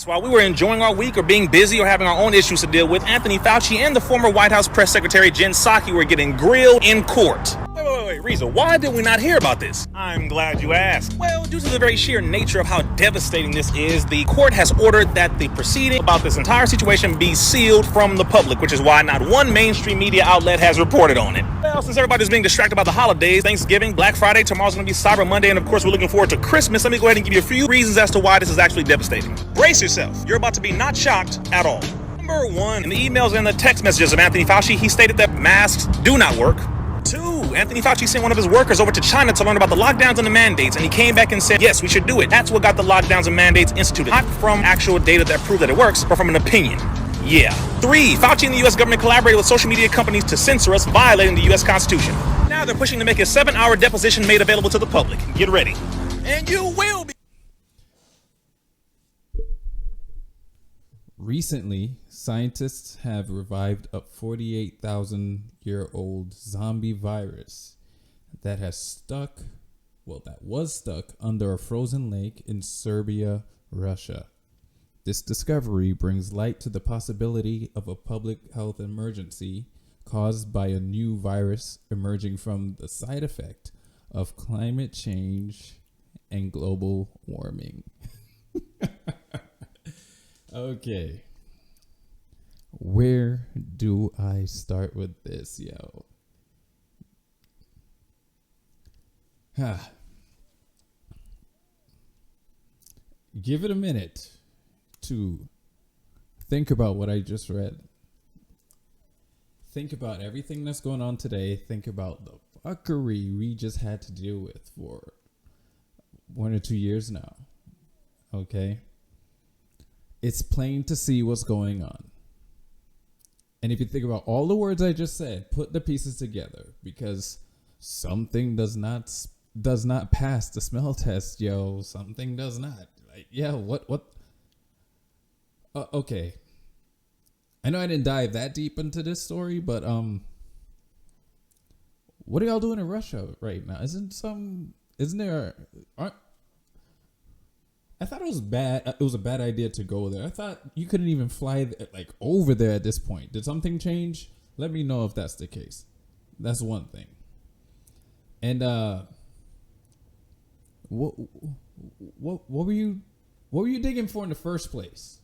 While we were enjoying our week or being busy or having our own issues to deal with, Anthony Fauci and the former White House press secretary Jen Psaki were getting grilled in court. Wait, Reza, why did we not hear about this? I'm glad you asked. Well, due to the very sheer nature of how devastating this is, the court has ordered that the proceeding about this entire situation be sealed from the public, which is why not one mainstream media outlet has reported on it. Well, since everybody's being distracted by the holidays, Thanksgiving, Black Friday, tomorrow's going to be Cyber Monday, and of course we're looking forward to Christmas, let me go ahead and give you a few reasons as to why this is actually devastating. Brace yourself. You're about to be not shocked at all. Number one, in the emails and the text messages of Anthony Fauci, he stated that masks do not work. 2, Anthony Fauci sent one of his workers over to China to learn about the lockdowns and the mandates, and he came back and said, yes, we should do it. That's what got the lockdowns and mandates instituted. Not from actual data that prove that it works, but from an opinion. Yeah. 3, Fauci and the U.S. government collaborated with social media companies to censor us, violating the U.S. Constitution. Now they're pushing to make a 7-hour deposition made available to the public. Get ready. And you will be. Recently, scientists have revived a 48,000-year-old zombie virus that was stuck under a frozen lake in Serbia, Russia. This discovery brings light to the possibility of a public health emergency caused by a new virus emerging from the side effect of climate change and global warming. Okay. Where do I start with this, yo? Give it a minute to think about what I just read. Think about everything that's going on today. Think about the fuckery we just had to deal with for 1 or 2 years now. Okay? It's plain to see what's going on. And if you think about all the words I just said, put the pieces together, because something does not pass the smell test, yo. Something does not. Like, yeah, what? Okay. I know I didn't dive that deep into this story, but what are y'all doing in Russia right now? I thought it was bad. It was a bad idea to go there. I thought you couldn't even fly like over there at this point. Did something change? Let me know if that's the case. That's one thing. And what were you digging for in the first place?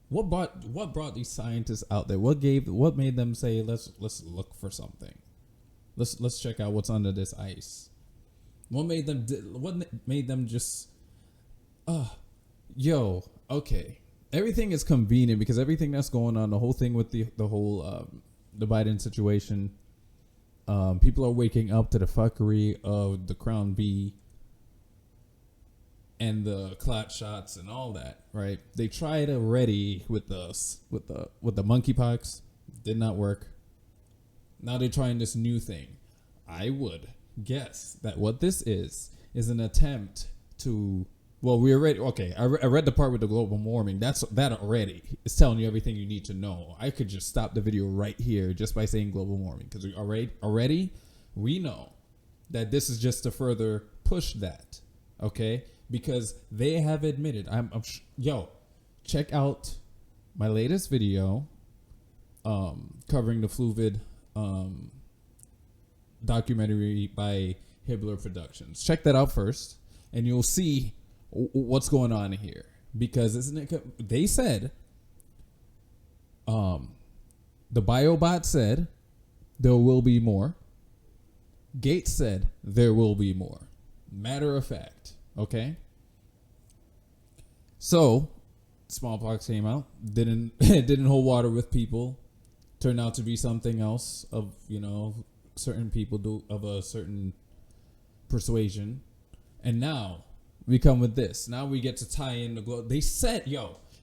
What brought these scientists out there? What made them say let's look for something? Let's check out what's under this ice. What made them just okay. Everything is convenient because everything that's going on, the whole thing with the Biden situation, people are waking up to the fuckery of the Crown B and the clot shots and all that, right? They tried already with the monkeypox, did not work. Now they're trying this new thing. I would guess that what this is an attempt to. Well, we already okay. I read the part with the global warming. That already is telling you everything you need to know. I could just stop the video right here just by saying global warming, because we already know that this is just to further push that. Okay, because they have admitted. Check out my latest video, covering the Fluvid documentary by Hibbler Productions. Check that out first, and you'll see what's going on here, because they said the biobot said there will be more. Gates said there will be more. Matter of fact, okay? So smallpox came out, didn't hold water with people, turned out to be something else of, certain people of a certain persuasion, and now we come with this. Now we get to tie in the globe. They said,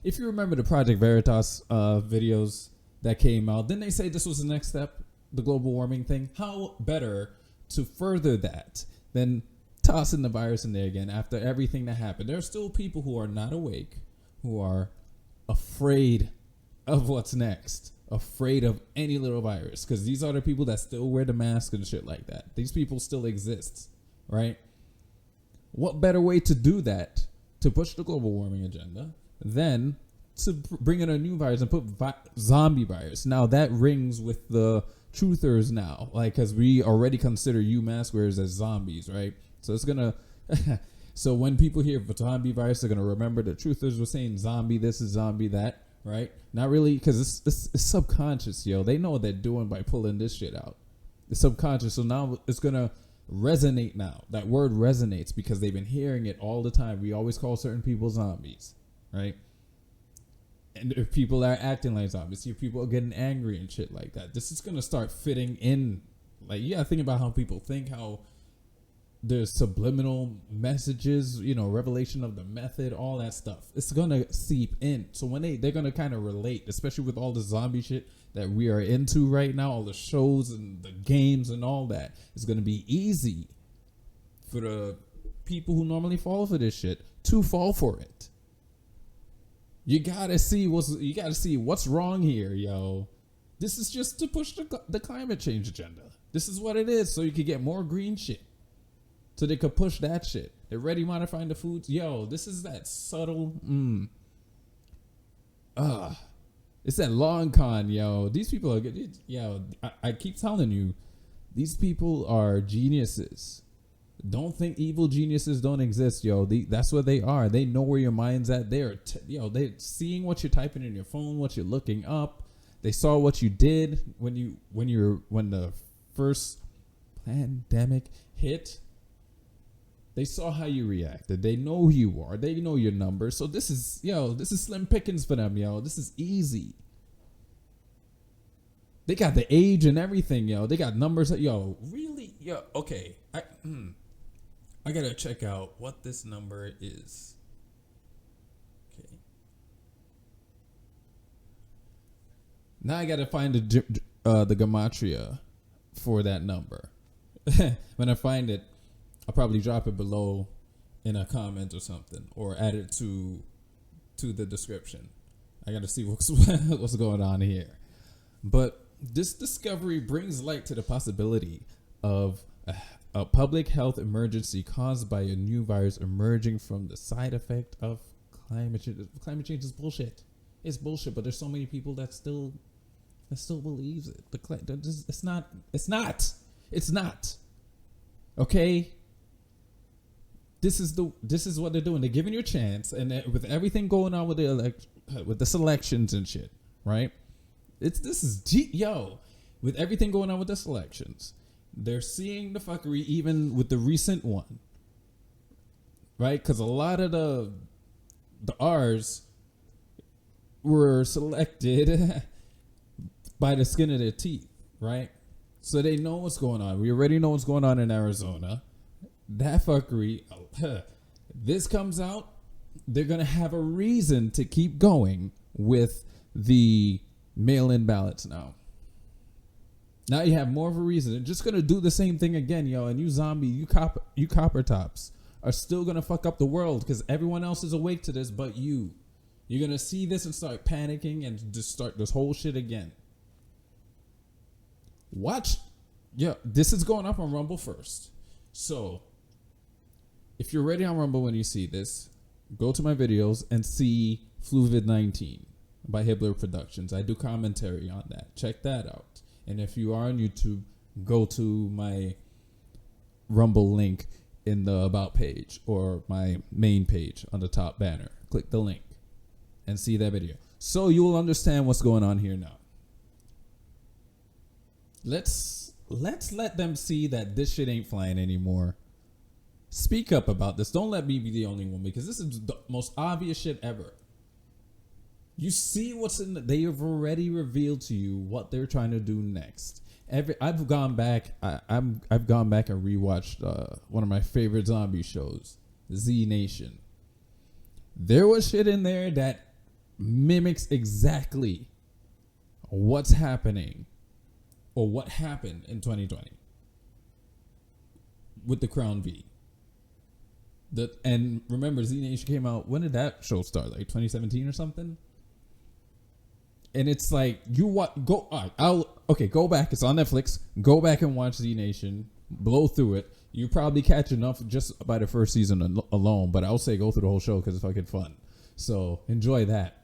if you remember the Project Veritas videos that came out, didn't they say this was the next step, the global warming thing? How better to further that than tossing the virus in there again after everything that happened? There are still people who are not awake, who are afraid of what's next, afraid of any little virus, because these are the people that still wear the mask and shit like that. These people still exist, right? What better way to do that to push the global warming agenda, then to bring in a new virus and put zombie virus. Now that rings with the truthers now, like, because we already consider you mask wearers as zombies, right? So it's gonna so when people hear zombie virus, they're gonna remember the truthers were saying zombie this is zombie that, right? Not really, because it's subconscious, yo. They know what they're doing by pulling this shit out. It's subconscious, so now it's gonna resonate. Now that word resonates because they've been hearing it all the time. We always call certain people zombies, right? And if people are acting like zombies, if people are getting angry and shit like that, this is gonna start fitting in. Like, you gotta think about how people think, how there's subliminal messages, you know, revelation of the method, all that stuff. It's gonna seep in. So when they're gonna kind of relate, especially with all the zombie shit that we are into right now, all the shows and the games and all that, it's gonna be easy for the people who normally fall for this shit to fall for it. You gotta see what's wrong here, yo. This is just to push the climate change agenda. This is what it is, so you can get more green shit. So they could push that shit. They're already modifying the foods. Yo, this is that subtle. It's that long con, yo. These people are good. Yo, I keep telling you, these people are geniuses. Don't think evil geniuses don't exist, yo. That's what they are. They know where your mind's at. They're seeing what you're typing in your phone, what you're looking up. They saw what you did when the first pandemic hit. They saw how you reacted. They know who you are. They know your numbers. So this is slim pickings for them, yo. This is easy. They got the age and everything, yo. They got numbers. Yo, really? Yo, okay. I gotta check out what this number is. Okay. Now I gotta find the gematria for that number. When I find it, I'll probably drop it below in a comment or something, or add it to the description. I gotta see what's going on here. But this discovery brings light to the possibility of a public health emergency caused by a new virus emerging from the side effect of climate change. Climate change is bullshit. It's bullshit, but there's so many people that still believes it. It's not. Okay. This is what they're doing. They're giving you a chance, and with everything going on with the selections and shit, right? With everything going on with the selections, they're seeing the fuckery even with the recent one, right? Because a lot of the R's were selected by the skin of their teeth, right? So they know what's going on. We already know what's going on in Arizona. That fuckery, this comes out, they're going to have a reason to keep going with the mail-in ballots now. Now you have more of a reason. They're just going to do the same thing again, yo. And you zombie, you copper tops are still going to fuck up the world because everyone else is awake to this but you. You're going to see this and start panicking and just start this whole shit again. Watch. Yeah, this is going up on Rumble first. So, if you're ready on Rumble when you see this, go to my videos and see Fluvid-19 by Hibbler Productions. I do commentary on that. Check that out. And if you are on YouTube, go to my Rumble link in the About page or my main page on the top banner. Click the link and see that video. So you will understand what's going on here now. Let's let them see that this shit ain't flying anymore. Speak up about this. Don't let me be the only one, because this is the most obvious shit ever. You see what's in they have already revealed to you what they're trying to do next. I've gone back and rewatched one of my favorite zombie shows, Z Nation. There was shit in there that mimics exactly what's happening or what happened in 2020 with the Crown V. And remember, Z Nation came out, when did that show start? Like 2017 or something? And it's like, go back. It's on Netflix. Go back and watch Z Nation. Blow through it. You probably catch enough just by the first season alone, but I'll say go through the whole show because it's fucking fun. So enjoy that.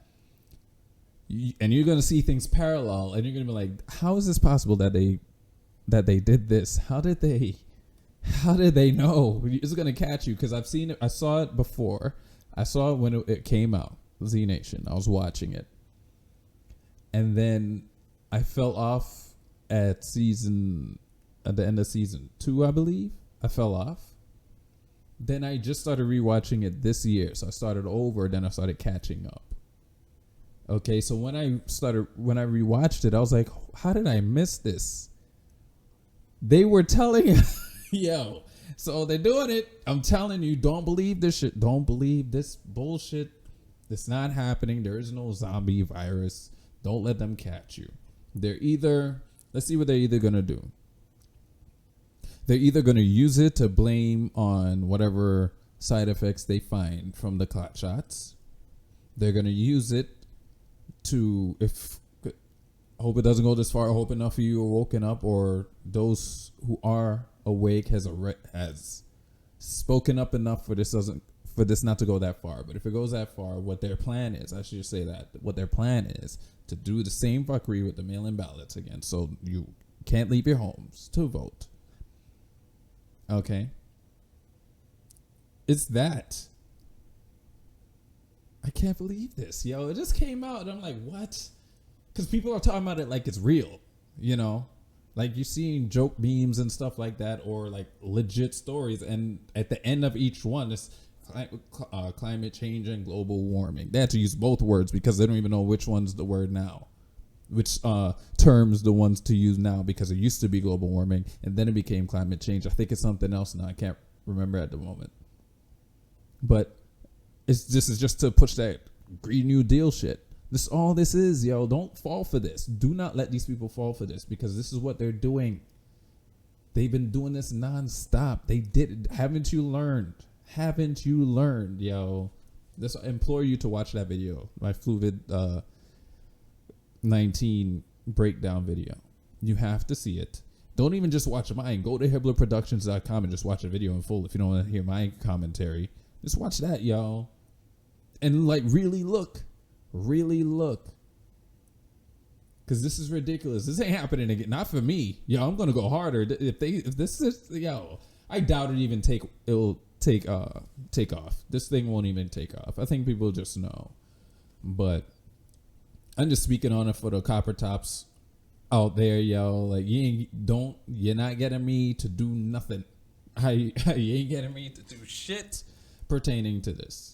And you're gonna see things parallel, and you're gonna be like, how is this possible that they did this? How did they know? It's gonna catch you because I've seen it. I saw it before. I saw it when it came out. Z Nation. I was watching it, and then I fell off at the end of season 2, I believe. I fell off. Then I just started rewatching it this year, so I started over. Then I started catching up. Okay, so when I rewatched it, I was like, how did I miss this? They were telling, yo, so they're doing it. I'm telling you, don't believe this shit. Don't believe this bullshit. It's not happening. There is no zombie virus. Don't let them catch you. Let's see what they're either going to do. They're either going to use it to blame on whatever side effects they find from the clot shots. They're going to use it to, I hope it doesn't go this far. I hope enough of you are woken up, or those who are awake has spoken up enough for this not to go that far. But if it goes that far, what their plan is, I should say that, what their plan is to do the same fuckery with the mail-in ballots again. So you can't leave your homes to vote. Okay? It's that. I can't believe this. Yo, it just came out and I'm like, what? Because people are talking about it like it's real, you know? Like you're seeing joke memes and stuff like that, or like legit stories. And at the end of each one, it's climate change and global warming. They had to use both words because they don't even know which one's the word now, which terms the ones to use now, because it used to be global warming and then it became climate change. I think it's something else now. I can't remember at the moment. But this is just to push that Green New Deal shit. This all this is, yo. Don't fall for this. Do not let these people fall for this, because this is what they're doing. They've been doing this nonstop. They did. Haven't you learned? Haven't you learned, yo? I implore you to watch that video. My Fluvid 19 breakdown video. You have to see it. Don't even just watch mine. Go to HibblerProductions.com and just watch the video in full if you don't want to hear my commentary. Just watch that, y'all. And like really look. Really look. Because this is ridiculous. This ain't happening again. Not for me. Yo, I'm going to go harder. If this is, yo, I doubt it'll take off. This thing won't even take off. I think people just know. But I'm just speaking on it for the copper tops out there, yo. Like you're not getting me to do nothing. You ain't getting me to do shit pertaining to this.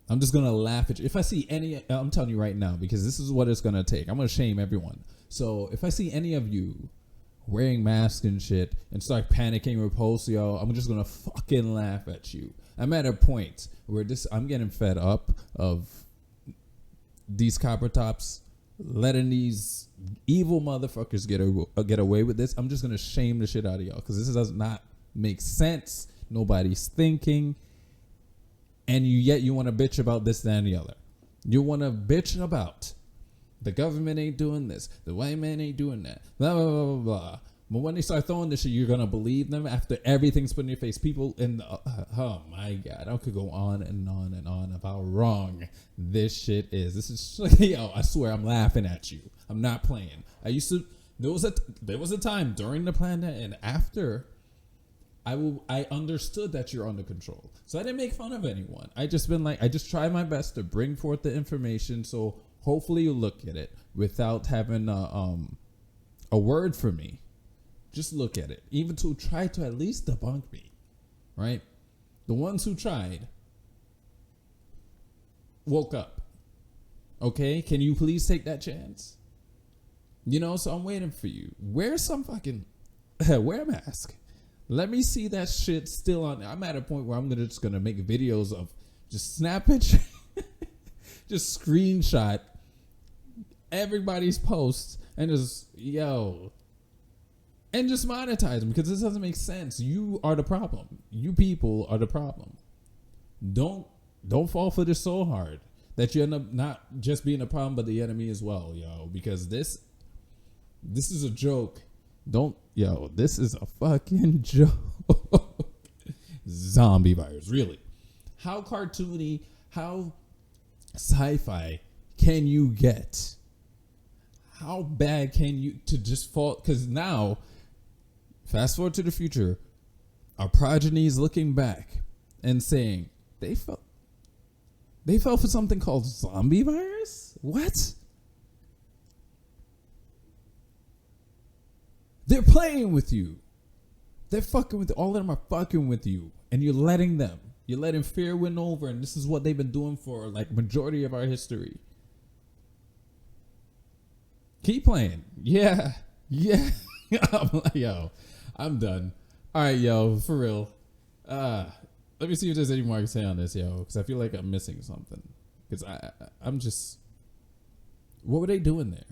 I'm just going to laugh at you. If I see any, I'm telling you right now, because this is what it's going to take. I'm going to shame everyone. So if I see any of you wearing masks and shit and start panicking with posts, yo, I'm just going to fucking laugh at you. I'm at a point where I'm getting fed up of these copper tops letting these evil motherfuckers get away with this. I'm just going to shame the shit out of y'all, because this does not make sense. Nobody's thinking. And yet you want to bitch about this, that, and the other. You want to bitch about the government ain't doing this, the white man ain't doing that, blah, blah, blah, blah, blah. But when they start throwing this shit, you're going to believe them after everything's put in your face. People oh my God, I could go on and on and on of how wrong this shit is. This is, yo, I swear I'm laughing at you. I'm not playing. There was a time during the pandemic and after, I understood that you're under control. So I didn't make fun of anyone. I just tried my best to bring forth the information. So hopefully you look at it without having a word for me. Just look at it. Even to try to at least debunk me, right? The ones who tried woke up. Okay? Can you please take that chance? You know, so I'm waiting for you. Wear a mask. Let me see that shit still on. I'm at a point where I'm just gonna make videos of just snap picture, just screenshot everybody's posts and just and just monetize them, because this doesn't make sense. You are the problem. You people are the problem. Don't fall for this so hard that you end up not just being a problem but the enemy as well, yo. Because this is a joke. yo, this is a fucking joke. Zombie virus, really? How cartoony, how sci-fi can you get? How bad can you to just fall? Because now, fast forward to the future, our progeny is looking back and saying they fell for something called zombie virus. What? They're playing with you. They're fucking with all of them are fucking with you, and you're letting them. You're letting fear win over, and this is what they've been doing for like majority of our history. Keep playing. Yeah. Yo, I'm done. All right, yo, for real. Let me see if there's any more I can say on this, yo, because I feel like I'm missing something. Because I'm just. What were they doing there?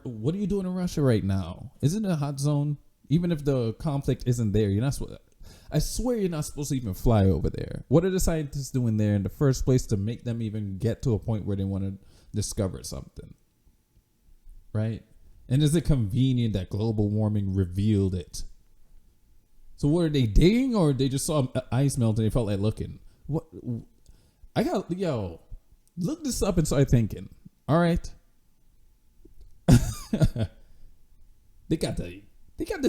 What are you doing in Russia right now? Isn't it a hot zone? Even if the conflict isn't there, you're not supposed. I swear you're not supposed to even fly over there. What are the scientists doing there in the first place to make them even get to a point where they want to discover something? Right? And is it convenient that global warming revealed it? So what are they digging, or they just saw ice melt and they felt like looking? What? Look this up and start thinking. All right. They got the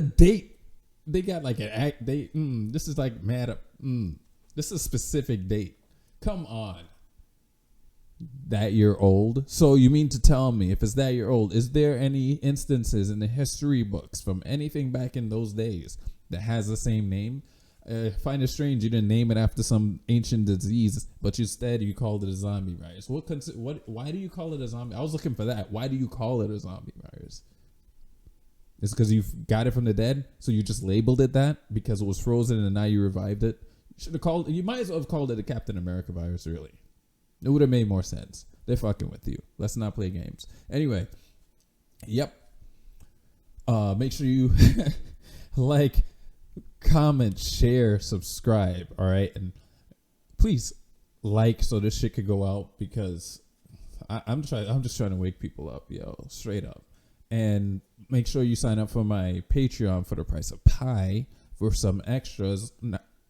date. They got like an act date. This is like mad up. This is a specific date. Come on. That year old. So you mean to tell me if it's that year old, is there any instances in the history books from anything back in those days that has the same name? I find it strange you didn't name it after some ancient disease, but instead you called it a zombie virus. Why do you call it a zombie? I was looking for that. Why do you call it a zombie virus? It's because you got it from the dead, so you just labeled it that because it was frozen and now you revived it. You might as well have called it a Captain America virus, really. It would have made more sense. They're fucking with you. Let's not play games. Anyway, yep. Make sure you like, comment, share, subscribe. All right, and please like so this shit could go out because I'm just trying to wake people up, yo, straight up. And make sure you sign up for my Patreon for the price of pie for some extras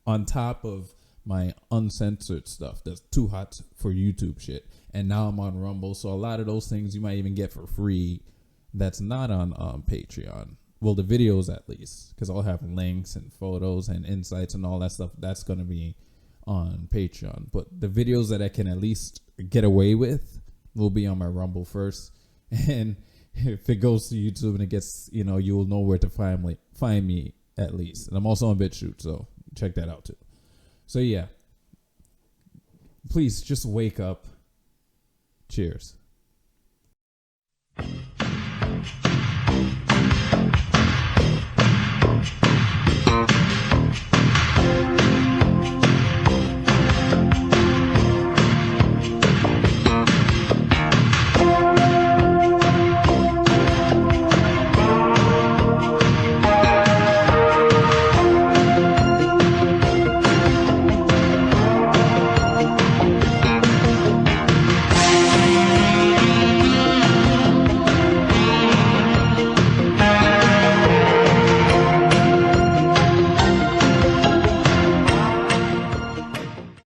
on top of my uncensored stuff that's too hot for YouTube shit. And now I'm on Rumble, so a lot of those things you might even get for free that's not on Patreon. Well, the videos at least, because I'll have links and photos and insights and all that stuff. That's going to be on Patreon. But the videos that I can at least get away with will be on my Rumble first. And if it goes to YouTube and it gets, you will know where to find me at least. And I'm also on BitChute, so check that out too. So yeah, please just wake up. Cheers.